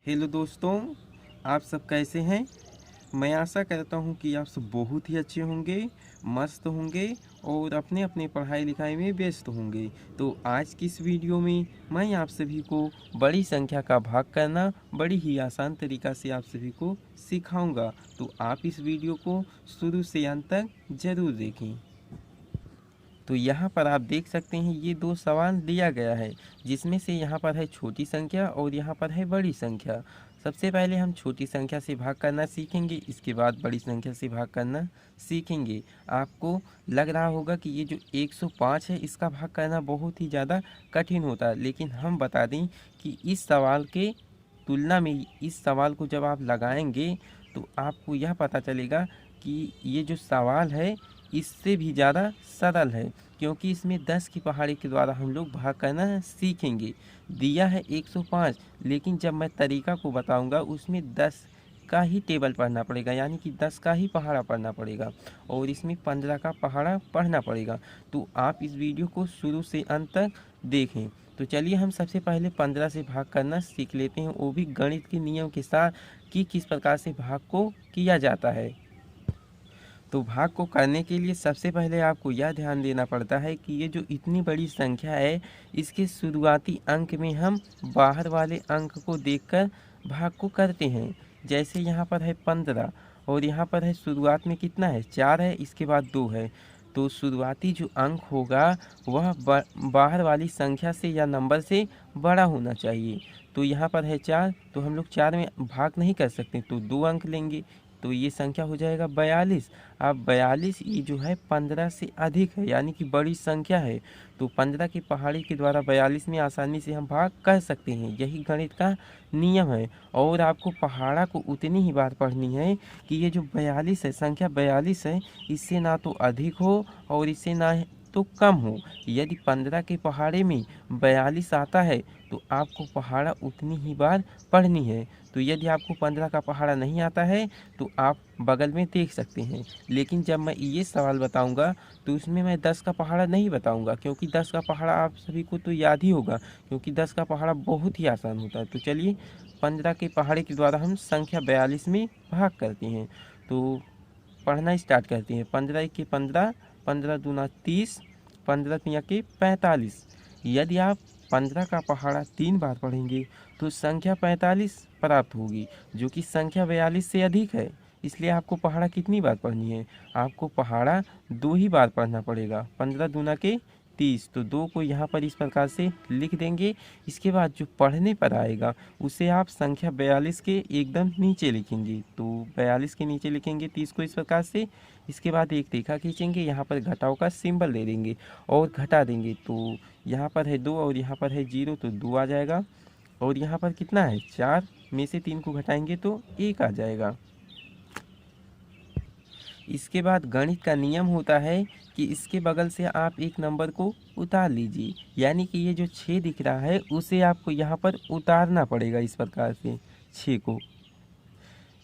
Hello दोस्तों, आप सब कैसे हैं। मैं आशा करता हूं कि आप सब बहुत ही अच्छे होंगे, मस्त होंगे और अपने अपने पढ़ाई लिखाई में व्यस्त होंगे। तो आज की इस वीडियो में मैं आप सभी को बड़ी संख्या का भाग करना बड़ी ही आसान तरीका से आप सभी को सिखाऊंगा। तो आप इस वीडियो को शुरू से अंत तक ज़रूर देखें। तो यहाँ पर आप देख सकते हैं ये दो सवाल दिया गया है, जिसमें से यहाँ पर है छोटी संख्या और यहाँ पर है बड़ी संख्या। सबसे पहले हम छोटी संख्या से भाग करना सीखेंगे, इसके बाद बड़ी संख्या से भाग करना सीखेंगे। आपको लग रहा होगा कि ये जो 105 है इसका भाग करना बहुत ही ज़्यादा कठिन होता है, लेकिन हम बता दें कि इस सवाल के तुलना में इस सवाल को जब आप लगाएंगे तो आपको यह पता चलेगा कि ये जो सवाल है इससे भी ज़्यादा सरल है, क्योंकि इसमें 10 की पहाड़ी के द्वारा हम लोग भाग करना सीखेंगे। दिया है 105, लेकिन जब मैं तरीका को बताऊंगा उसमें 10 का ही टेबल पढ़ना पड़ेगा, यानी कि 10 का ही पहाड़ा पढ़ना पड़ेगा और इसमें 15 का पहाड़ा पढ़ना पड़ेगा। तो आप इस वीडियो को शुरू से अंत तक देखें। तो चलिए हम सबसे पहले 15 से भाग करना सीख लेते हैं, वो भी गणित के नियम के साथ कि किस प्रकार से भाग को किया जाता है। तो भाग को करने के लिए सबसे पहले आपको यह ध्यान देना पड़ता है कि ये जो इतनी बड़ी संख्या है इसके शुरुआती अंक में हम बाहर वाले अंक को देखकर भाग को करते हैं। जैसे यहाँ पर है 15 और यहाँ पर है शुरुआत में कितना है 4 है, इसके बाद 2 है। तो शुरुआती जो अंक होगा वह बाहर वाली संख्या से या नंबर से बड़ा होना चाहिए। तो यहाँ पर है 4, तो हम लोग 4 में भाग नहीं कर सकते, तो 2 अंक लेंगे, तो ये संख्या हो जाएगा 42। अब 42 ये जो है 15 से अधिक है, यानी कि बड़ी संख्या है। तो 15 की पहाड़ी के द्वारा 42 में आसानी से हम भाग कर सकते हैं, यही गणित का नियम है। और आपको पहाड़ा को उतनी ही बार पढ़नी है कि ये जो 42 है, संख्या 42 है, इससे ना तो अधिक हो और इससे ना तो कम हो। यदि 15 के पहाड़े में 42 आता है तो आपको पहाड़ा उतनी ही बार पढ़नी है। तो यदि आपको 15 का पहाड़ा नहीं आता है तो आप बगल में देख सकते हैं, लेकिन जब मैं ये सवाल बताऊंगा तो उसमें मैं 10 का पहाड़ा नहीं बताऊंगा, क्योंकि 10 का पहाड़ा आप सभी को तो याद ही होगा, क्योंकि 10 का पहाड़ा बहुत ही आसान होता है। तो चलिए 15 के पहाड़े के द्वारा हम संख्या 42 में भाग करते हैं। तो पढ़ना स्टार्ट करते हैं। 15 के 15, 15 दूना 30, 15 तिया के 45। यदि आप 15 का पहाड़ा 3 बार पढ़ेंगे तो संख्या 45 प्राप्त होगी, जो कि संख्या 42 से अधिक है। इसलिए आपको पहाड़ा कितनी बार पढ़नी है, आपको पहाड़ा 2 ही बार पढ़ना पड़ेगा। 15 दूना के 30, तो 2 को यहाँ पर इस प्रकार से लिख देंगे। इसके बाद जो पढ़ने पर आएगा उसे आप संख्या 42 के एकदम नीचे लिखेंगे। तो 42 के नीचे लिखेंगे 30 को इस प्रकार से। इसके बाद एक रेखा खींचेंगे, यहाँ पर घटाव का सिंबल दे देंगे और घटा देंगे। तो यहाँ पर है 2 और यहाँ पर है 0, तो 2 आ जाएगा। और यहाँ पर कितना है 4 में से 3 को घटाएंगे तो 1 आ जाएगा। इसके बाद गणित का नियम होता है कि इसके बगल से आप एक नंबर को उतार लीजिए, यानी कि ये जो 6 दिख रहा है उसे आपको यहाँ पर उतारना पड़ेगा इस प्रकार से 6 को।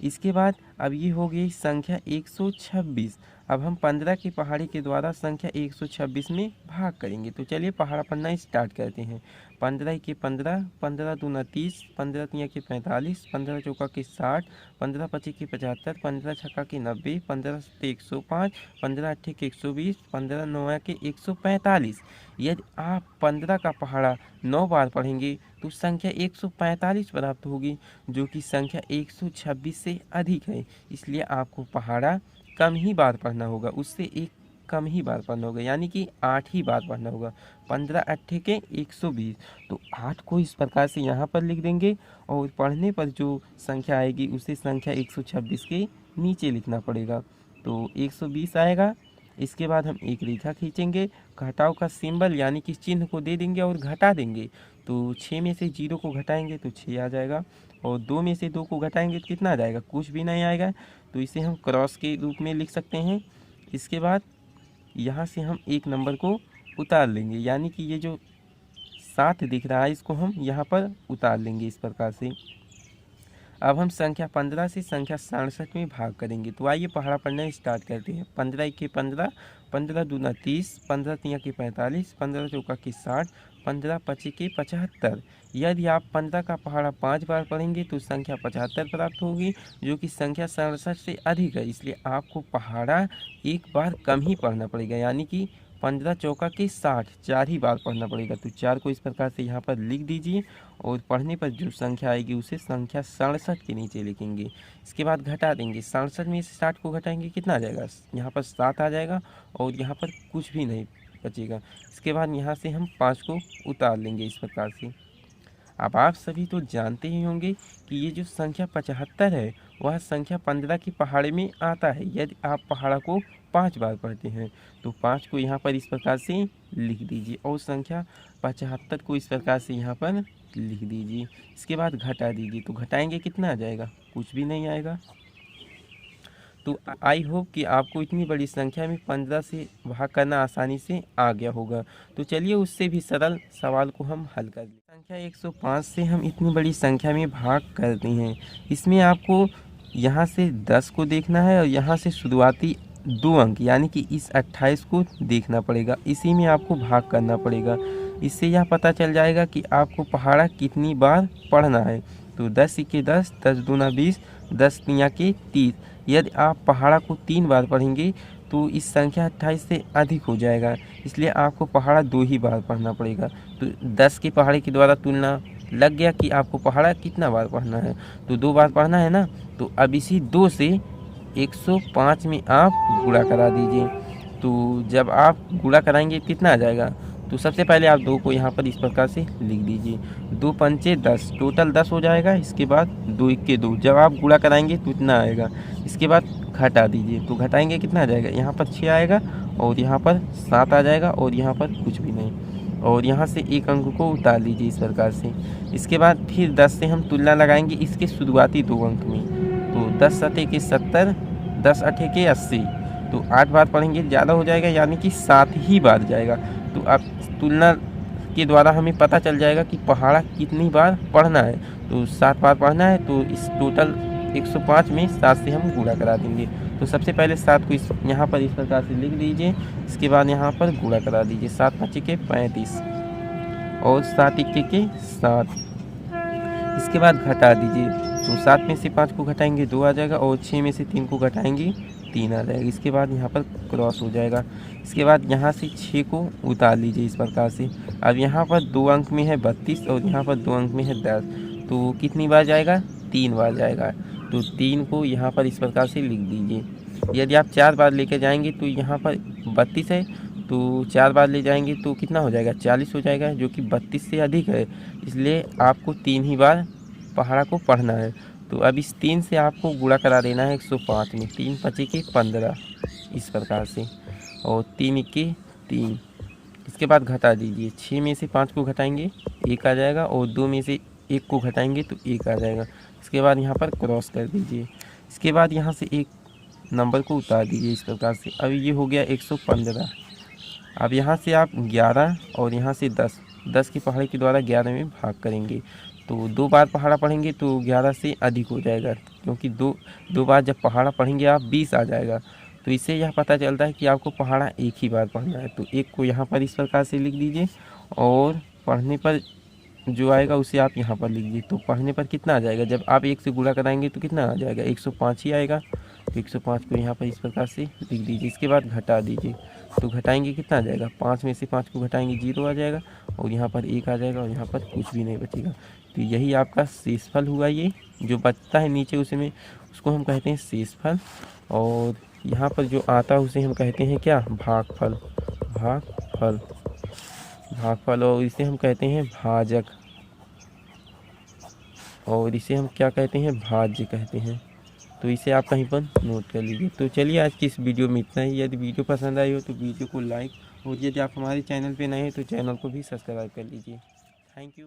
इसके बाद अब ये हो गई संख्या 126। अब हम 15 की पहाड़ी के द्वारा संख्या 126 में भाग करेंगे। तो चलिए पहाड़ा पढ़ना स्टार्ट करते हैं। 15 के 15, 15 दूना 30, 15 तिया के 45, 15 चौका के 60, 15 पचे के 75, 15 छक्का के 90, 15 सत्ते 105, 15 अट्ठे के 120, 15 नौया के 145। यदि आप 15 का पहाड़ा 9 बार पढ़ेंगे तो संख्या 145 प्राप्त होगी, जो कि संख्या 126 से अधिक है। इसलिए आपको पहाड़ा कम ही बार पढ़ना होगा, उससे एक कम ही बार पढ़ना होगा, यानी कि 8 ही बार पढ़ना होगा। 15 अट्ठे के 120, तो 8 को इस प्रकार से यहाँ पर लिख देंगे और पढ़ने पर जो संख्या आएगी उसे संख्या 126 के नीचे लिखना पड़ेगा। तो 120 आएगा। इसके बाद हम एक रेखा खींचेंगे, घटाव का सिंबल यानी कि चिन्ह को दे देंगे और घटा देंगे। तो 6 में से 0 को घटाएंगे तो 6 आ जाएगा, और 2 में से 2 को घटाएंगे तो कितना आ जाएगा, कुछ भी नहीं आएगा। तो इसे हम क्रॉस के रूप में लिख सकते हैं। इसके बाद यहाँ से हम एक नंबर को उतार लेंगे, यानी कि ये जो 7 दिख रहा है इसको हम यहाँ पर उतार लेंगे इस प्रकार से। अब हम संख्या 15 से संख्या 67 में भाग करेंगे। तो आइए पहाड़ा पढ़ना स्टार्ट करते हैं। 15 के 15, 15 दूना 30, 15 तिया के 45, 15 चौका के 60, 15 पचे के 75। यदि आप 15 का पहाड़ा 5 बार पढ़ेंगे तो संख्या 75 प्राप्त होगी, जो कि संख्या 67 से अधिक है। इसलिए आपको पहाड़ा एक बार कम ही पढ़ना पड़ेगा, यानी कि 15 चौका के 60, 4 ही बार पढ़ना पड़ेगा। तो 4 को इस प्रकार से यहाँ पर लिख दीजिए और पढ़ने पर जो संख्या आएगी उसे संख्या 67 के नीचे लिखेंगे। इसके बाद घटा देंगे, 67 में से 60 को घटाएंगे कितना आ जाएगा, यहाँ पर 7 आ जाएगा और यहाँ पर कुछ भी नहीं बचेगा। इसके बाद यहाँ से हम 5 को उतार लेंगे इस प्रकार से। अब आप सभी तो जानते ही होंगे कि ये जो संख्या 75 है वह संख्या 15 के पहाड़े में आता है। यदि आप पहाड़ा को 5 बार पढ़ते हैं तो 5 को यहाँ पर इस प्रकार से लिख दीजिए और संख्या 75 को इस प्रकार से यहाँ पर लिख दीजिए। इसके बाद घटा दीजिए, तो घटाएंगे कितना आ जाएगा, कुछ भी नहीं आएगा। तो आई होप कि आपको इतनी बड़ी संख्या में 15 से भाग करना आसानी से आ गया होगा। तो चलिए उससे भी सरल सवाल को हम हल कर लें। संख्या 105 से हम इतनी बड़ी संख्या में भाग करते हैं। इसमें आपको यहाँ से 10 को देखना है और यहाँ से शुरुआती 2 अंक यानी कि इस 28 को देखना पड़ेगा, इसी में आपको भाग करना पड़ेगा। इससे यह पता चल जाएगा कि आपको पहाड़ा कितनी बार पढ़ना है। तो 10 के 10, 10 दूना 20, 10 तिया के 30। यदि आप पहाड़ा को 3 बार पढ़ेंगे तो इस संख्या 28 से अधिक हो जाएगा, इसलिए आपको पहाड़ा 2 ही बार पढ़ना पड़ेगा। तो 10 के पहाड़े के द्वारा तुलना लग गया कि आपको पहाड़ा कितना बार पढ़ना है, तो 2 बार पढ़ना है ना। तो अब इसी 2 से 105 में आप गुणा करा दीजिए। तो जब आप गुणा कराएंगे कितना आ जाएगा, तो सबसे पहले आप 2 को यहाँ पर इस प्रकार से लिख दीजिए। 2 पंचे 10, टोटल 10 हो जाएगा। इसके बाद 2 1 2, जब आप गुणा कराएंगे तो इतना आएगा। इसके बाद घटा दीजिए, तो घटाएंगे कितना आ जाएगा, यहाँ पर 6 आएगा और यहाँ पर 7 आ जाएगा और यहाँ पर कुछ भी नहीं, और यहाँ से 1 अंक को उतार लीजिए इस प्रकार से। इसके बाद फिर 10 से हम तुलना लगाएंगे इसके शुरुआती 2 अंक में। तो 10 7 के 70, 10 8 के 80, तो 8 बार पढ़ेंगे ज़्यादा हो जाएगा, यानी कि 7 ही बार जाएगा। तो अब तुलना के द्वारा हमें पता चल जाएगा कि पहाड़ा कितनी बार पढ़ना है। तो 7 बार पढ़ना है, तो इस टोटल 105 में 7 से हम गुणा करा देंगे। तो सबसे पहले 7 को यहाँ पर इस प्रकार से लिख दीजिए। इसके बाद यहाँ पर गुणा करा दीजिए। 7 5 के 35 और 7 1 के 7। इसके बाद घटा दीजिए, तो 7 में से 5 को घटाएंगे 2 आ जाएगा और 6 में से 3 को घटाएंगे 3 आ जाएगा। इसके बाद यहाँ पर क्रॉस हो जाएगा। इसके बाद यहाँ से 6 को उतार लीजिए इस प्रकार से। अब यहाँ पर 2 अंक में है 32 और यहाँ पर 2 अंक में है 10, तो कितनी बार जाएगा, 3 बार जाएगा। तो 3 को यहाँ पर इस प्रकार से लिख दीजिए। यदि आप 4 बार लेकर जाएंगे तो यहाँ पर 32 है, तो 4 बार ले जाएंगे तो कितना हो जाएगा, 40 हो जाएगा, जो कि 32 से अधिक है। इसलिए आपको 3 ही बार पहाड़ा को पढ़ना है। तो अब इस 3 से आपको गुणा करा देना है 105 में। 3 5 के 15 इस प्रकार से और 3 1 के 3। इसके बाद घटा दीजिए। 6 में से 5 को घटाएंगे 1 आ जाएगा और 2 में से 1 को घटाएंगे तो 1 आ जाएगा। इसके बाद यहाँ पर क्रॉस कर दीजिए। इसके बाद यहाँ से एक नंबर को उतार दीजिए इस प्रकार से। अब ये हो गया 115। अब यहाँ से आप 11 और यहाँ से 10 के पहाड़े के द्वारा 11 में भाग करेंगे। तो 2 बार पहाड़ा पढ़ेंगे तो 11 से अधिक हो जाएगा, क्योंकि दो बार जब पहाड़ा पढ़ेंगे आप 20 आ जाएगा। तो इससे यह पता चलता है कि आपको पहाड़ा एक ही बार पढ़ना है। तो 1 को यहाँ पर इस प्रकार से लिख दीजिए और पढ़ने पर जो आएगा उसे आप यहाँ पर लिख दीजिए। तो पढ़ने पर कितना आ जाएगा, जब आप 1 से गुणा कराएंगे तो कितना आ जाएगा, 105 ही आएगा। तो 105 को यहाँ पर इस प्रकार से लिख दीजिए। इसके बाद घटा दीजिए, तो घटाएंगे कितना आ जाएगा, 5 में से 5 को घटाएंगे 0 आ जाएगा और यहाँ पर 1 आ जाएगा और यहाँ पर कुछ भी नहीं बचेगा। तो यही आपका शेषफल हुआ। ये जो बचता है नीचे उसको हम कहते हैं शेषफल, और यहाँ पर जो आता है उसे हम कहते हैं क्या, भागफल। भागफल और इसे हम कहते हैं भाजक, और इसे हम क्या कहते हैं, भाज्य कहते हैं। तो इसे आप कहीं पर नोट कर लीजिए। तो चलिए आज की इस वीडियो में इतना ही। यदि वीडियो पसंद आई हो तो वीडियो को लाइक, और यदि आप हमारे चैनल पे नए हैं तो चैनल को भी सब्सक्राइब कर लीजिए। Thank you.